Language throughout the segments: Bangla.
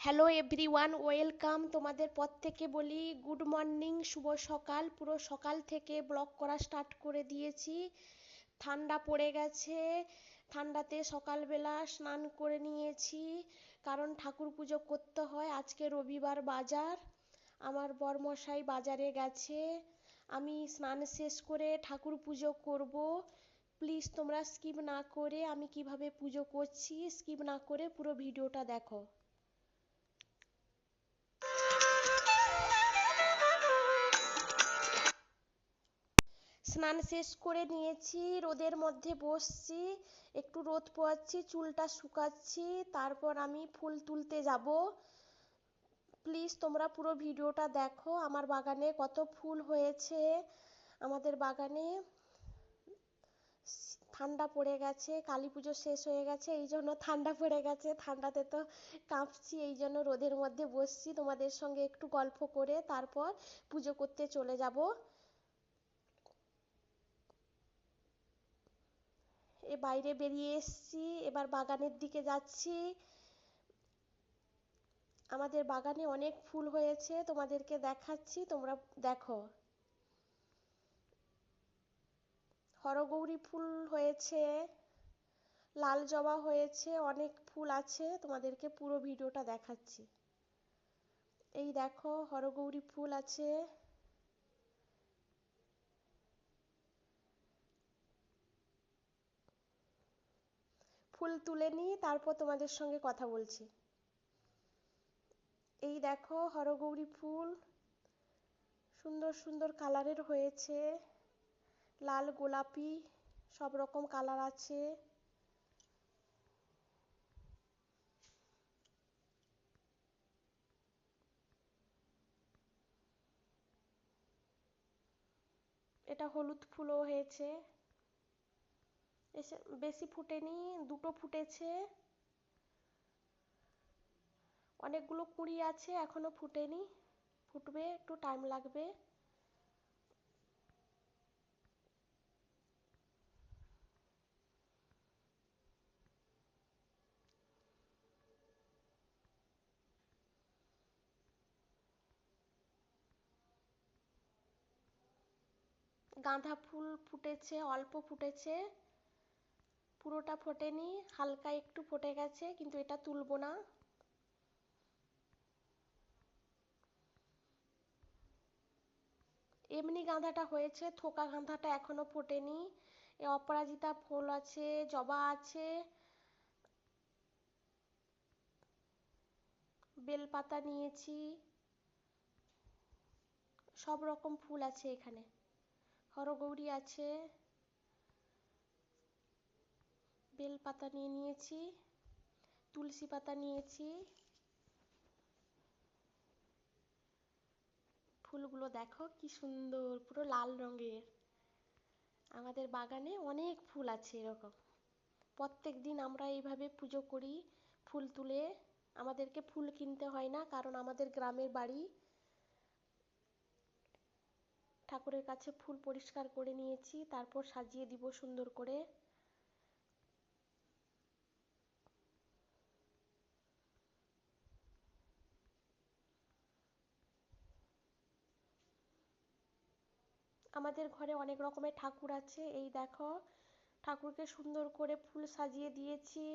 Hello everyone, welcome. তোমাদের প্রত্যেককে বলি গুড মর্নিং, শুভ সকাল। পুরো সকাল থেকে ব্লগ করা স্টার্ট করে দিয়েছি। ঠান্ডা পড়ে গেছে, ঠান্ডাতে সকালবেলা স্নান করে নিয়েছি, কারণ ঠাকুর পুজো করতে হয়। আজকে রবিবার বাজার, আমার বরমশাই বাজারে গেছে। আমি স্নান শেষ করে ঠাকুর পুজো করব। প্লিজ তোমরা স্কিপ না করে আমি কিভাবে পুজো করছি স্কিপ না করে পুরো ভিডিওটা দেখো। স্নান শেষ করে নিয়েছি, রোদের মধ্যে বসছি, একটু রোদ পোয়াচ্ছি, চুলটা শুকাচ্ছি, তারপর আমি ফুল তুলতে যাব। প্লিজ তোমরা পুরো ভিডিওটা দেখো। আমার বাগানে কত ফুল হয়েছে। আমাদের বাগানে ঠান্ডা পড়ে গেছে, কালী পুজো শেষ হয়ে গেছে, এই জন্য ঠান্ডা পড়ে গেছে। ঠান্ডাতে তো কাঁপছি, এই জন্য রোদের মধ্যে বসছি তোমাদের সঙ্গে একটু গল্প করে, তারপর পুজো করতে চলে যাব। বাইরে বেরিয়ে এসেছি, এবার বাগানের দিকে যাচ্ছি। আমাদের বাগানে অনেক ফুল হয়েছে, তোমাদেরকে দেখাচ্ছি, তোমরা দেখো। হরগৌরী ফুল হয়েছে, লাল জবা হয়েছে, অনেক ফুল আছে, তোমাদেরকে পুরো ভিডিওটা দেখাচ্ছি। এই দেখো হরগৌরী ফুল আছে। ফুল তুলে নিই, তারপর তোমাদের সঙ্গে কথা বলছি। এই দেখো হরগৌরী ফুল, সুন্দর সুন্দর কালারের হয়েছে, লাল গোলাপি সব রকম কালার আছে। এটা হলুদ ফুলও হয়েছে, বেশি ফুটেনি, দুটো ফুটেছে। অনেকগুলো কুঁড়ি আছে, এখনো ফুটেনি, ফুটবে, একটু টাইম লাগবে। গাঁদা ফুল ফুটেছে, অল্প ফুটেছে, পুরোটা ফোটেনি, হালকা একটু ফুটে গেছে, কিন্তু এটা তুলবো না। এমনি গাঁদাটা হয়েছে, থোকা গাঁদাটা এখনো ফোটেনি। এ অপরাজিতা ফুল আছে, জবা আছে, বেলপাতা নিয়েছি, সব রকম ফুল আছে এখানে। হরগৌরী আছে, বেলপাতা নিয়ে নিয়েছি, তুলসী পাতা নিয়েছি। ফুলগুলো দেখো কি সুন্দর, পুরো লাল রঙের। আমাদের বাগানে অনেক ফুল আছে এরকম। প্রত্যেক দিন আমরা এইভাবে পুজো করি, ফুল তুলে। আমাদেরকে ফুল কিনতে হয় না, কারণ আমাদের গ্রামের বাড়ি। ঠাকুরের কাছে ফুল পরিষ্কার করে নিয়েছি, তারপর সাজিয়ে দিব সুন্দর করে। আমাদের ঘরে অনেক রকমের ঠাকুর আছে, এই দেখো ঠাকুরকে সুন্দর করে ফুল সাজিয়ে দিয়েছি।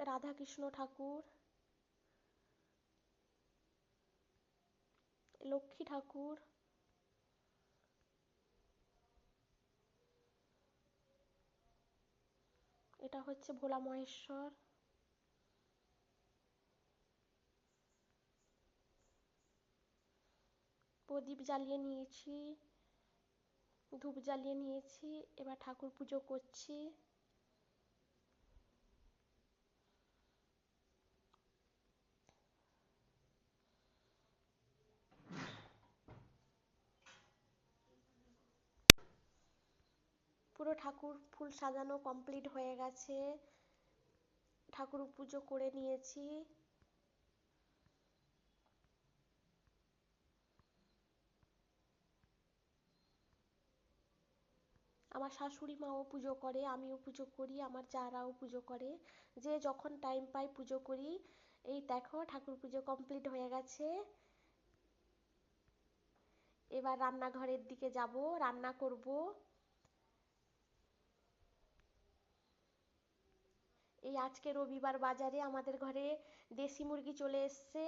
রাধা কৃষ্ণ ঠাকুর, লক্ষ্মী ঠাকুর, এটা হচ্ছে ভোলা মহেশ্বর। প্রদীপ জ্বালিয়ে নিয়েছি, ধূপ জ্বালিয়ে নিয়েছি, এবার ঠাকুর পুজো করছি। পুরো ঠাকুর ফুল সাজানো কমপ্লিট হয়ে গেছে, ঠাকুর পুজো করে নিয়েছি। আমার শাশুড়ি মাও পুজো করে, আমিও পুজো করি, আমার জারাও পুজো করে, যে যখন টাইম পাই পুজো করি। এই দেখো ঠাকুর পুজো কমপ্লিট হয়ে গেছে। এবার রান্নাঘরের দিকে যাব, রান্না করব। এই আজকে রবিবার বাজারে আমাদের ঘরে দেশি মুরগি চলে এসছে।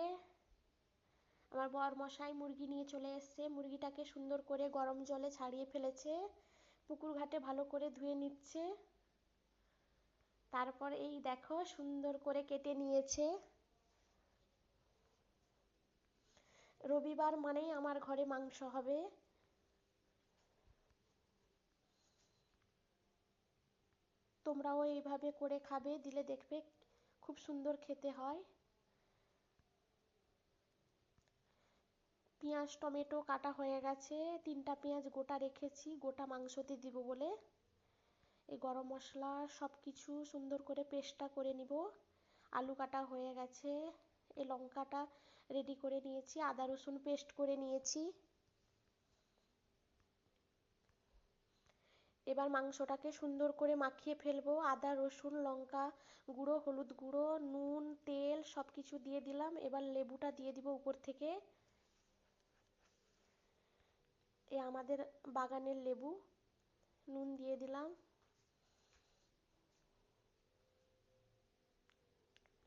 আমার বর মশাই মুরগি নিয়ে চলে এসছে, মুরগিটাকে সুন্দর করে গরম জলে ছাড়িয়ে ফেলেছে, পুকুর ঘাটে ভালো করে ধুয়ে নিচ্ছে। তারপর এই দেখো সুন্দর করে কেটে নিয়েছে। রবিবার মানেই আমার ঘরে মাংস হবে। তোমরাও এইভাবে করে খাবে, দিলে দেখবে খুব সুন্দর খেতে হয়। পেঁয়াজ টমেটো কাটা হয়ে গেছে, 3টা পেঁয়াজ গোটা রেখেছি গোটা মাংসতে দিব বলে। এই গরম মশলা সব কিছু সুন্দর করে পেস্টটা করে নিব। আলু কাটা হয়ে গেছে, এই লঙ্কাটা রেডি করে নিয়েছি, আদা রসুন পেস্ট করে নিয়েছি। এবার মাংসটাকে সুন্দর করে মাখিয়ে ফেলবো। আদা রসুন লঙ্কা গুঁড়ো হলুদ গুঁড়ো নুন তেল সব কিছু দিয়ে দিলাম। এবার লেবুটা দিয়ে দিব উপর থেকে। এ আমাদের বাগানের লেবু। নুন দিয়ে দিলাম,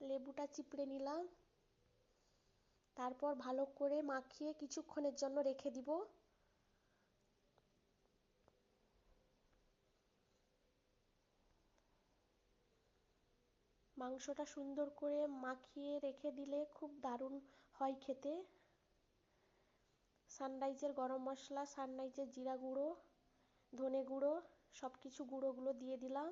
লেবুটা চিপড়ে নিলাম। তারপর ভালো করে মাখিয়ে কিছুক্ষণের জন্য রেখে দিব। মাংসটা সুন্দর করে মাখিয়ে রেখে দিলে খুব দারুণ হয় খেতে। সানরাইজের গরম মশলা, সানরাইজের জিরা গুঁড়ো, ধনে গুঁড়ো সব কিছু গুঁড়োগুলো দিয়ে দিলাম।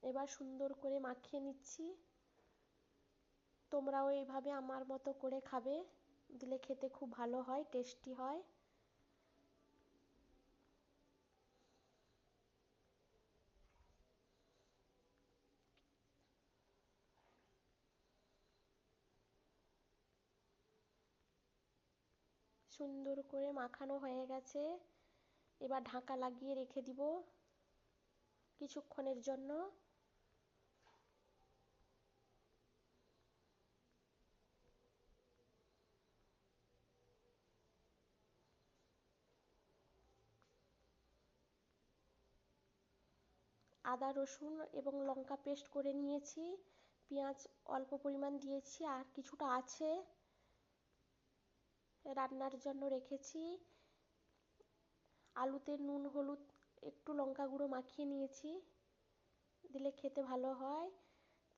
এবার সুন্দর করে মাখিয়ে নিচ্ছি। তোমরাও এইভাবে আমার মতো করে খাবে, দিলে খেতে খুব ভালো হয়, টেস্টি হয়। সুন্দর করে মাখানো হয়ে গেছে, এবার ঢাকা লাগিয়ে রেখে দিব কিছুক্ষণের জন্য। আদা রসুন এবং লঙ্কা পেস্ট করে নিয়েছি, পেঁয়াজ অল্প পরিমাণ দিয়েছি, আর কিছুটা আছে রান্নার জন্য রেখেছি। আলুতে নুন হলুদ একটু লঙ্কা গুঁড়ো মাখিয়ে নিয়েছি, দিলে খেতে ভালো হয়।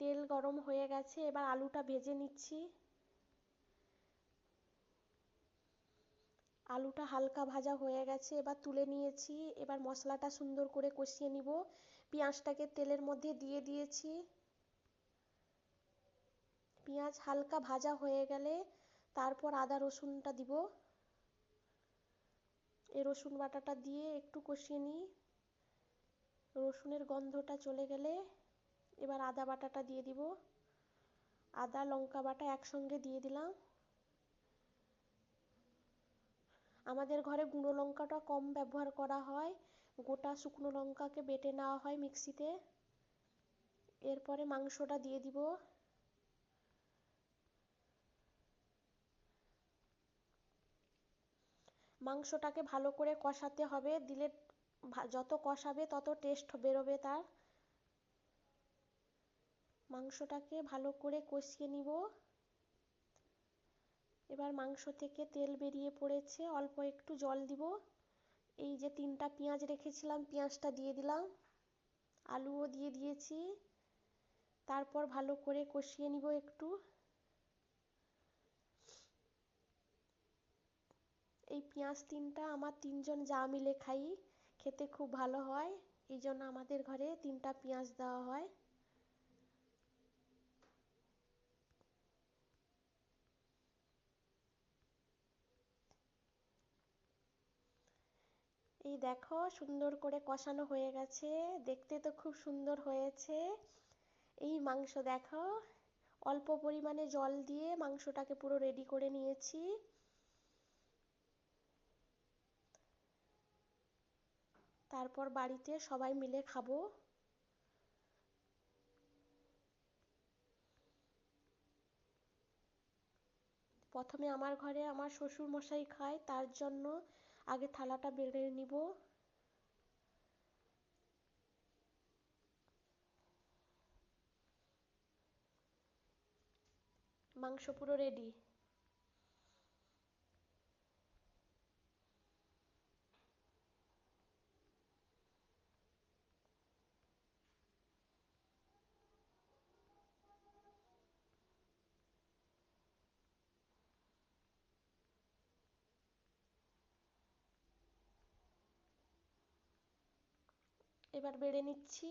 তেল গরম হয়ে গেছে, এবার আলুটা ভেজে নিচ্ছি। আলুটা হালকা ভাজা হয়ে গেছে, এবার তুলে নিয়েছি। এবার মশলাটা সুন্দর করে কষিয়ে নিব। পেঁয়াজটাকে তেলের মধ্যে দিয়ে দিয়েছি। পেঁয়াজ হালকা ভাজা হয়ে গেলে তারপর আদা রসুনটা দিব। এই রসুন বাটাটা দিয়ে একটু কষিয়ে নিই। রসুনের গন্ধটা চলে গেলে এবার আদা বাটাটা দিয়ে দিব। আদা লঙ্কা বাটা একসঙ্গে দিয়ে দিলাম। আমাদের ঘরে গুঁড়ো লঙ্কাটা কম ব্যবহার করা হয়, গোটা শুকনো লঙ্কাকে বেটে নেওয়া হয় মিক্সিতে। এরপরে মাংসটা দিয়ে দিব। মাংসটাকে ভালো করে কষাতে হবে, দিলে যত কষাবে তত টেস্ট বেরোবে তার। মাংসটাকে ভালো করে কষিয়ে নিব। এবার মাংস থেকে তেল বেরিয়ে পড়েছে, অল্প একটু জল দিব। এই যে 3টা পেঁয়াজ রেখেছিলাম, পেঁয়াজটা দিয়ে দিলাম, আলুও দিয়ে দিয়েছি। তারপর ভালো করে কষিয়ে নিব একটু। এই পেঁয়াজ 3টা আমার 3জন যা মিলে খাই, খেতে খুব ভালো হয়, এই জন্য আমাদের ঘরে 3টা পেঁয়াজ দেওয়া হয়। এই দেখো সুন্দর করে কষানো হয়ে গেছে, দেখতে তো খুব সুন্দর হয়েছে। এই মাংস দেখো, অল্প পরিমাণে জল দিয়ে মাংসটাকে পুরো রেডি করে নিয়েছি। তারপর বাড়িতে সবাই মিলে খাবো। প্রথমে আমার ঘরে আমার শ্বশুর মশাই খায়, তার জন্য আগে থালাটা বেড়ে নিব। মাংস পুরো রেডি। এবার বেড়ে নিচ্ছি।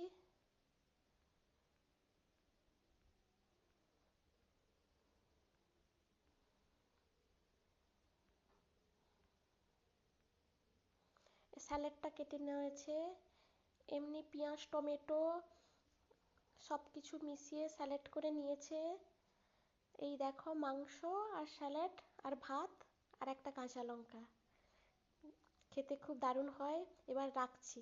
স্যালাডটা কেটে নেওয়া হয়েছে, এমনি পেঁয়াজ টমেটো সব কিছু মিশিয়ে স্যালাড করে নিয়েছে। এই দেখো মাংস আর স্যালাড আর ভাত আর একটা কাঁচা লঙ্কা, খেতে খুব দারুণ হয়। এবার রাখছি।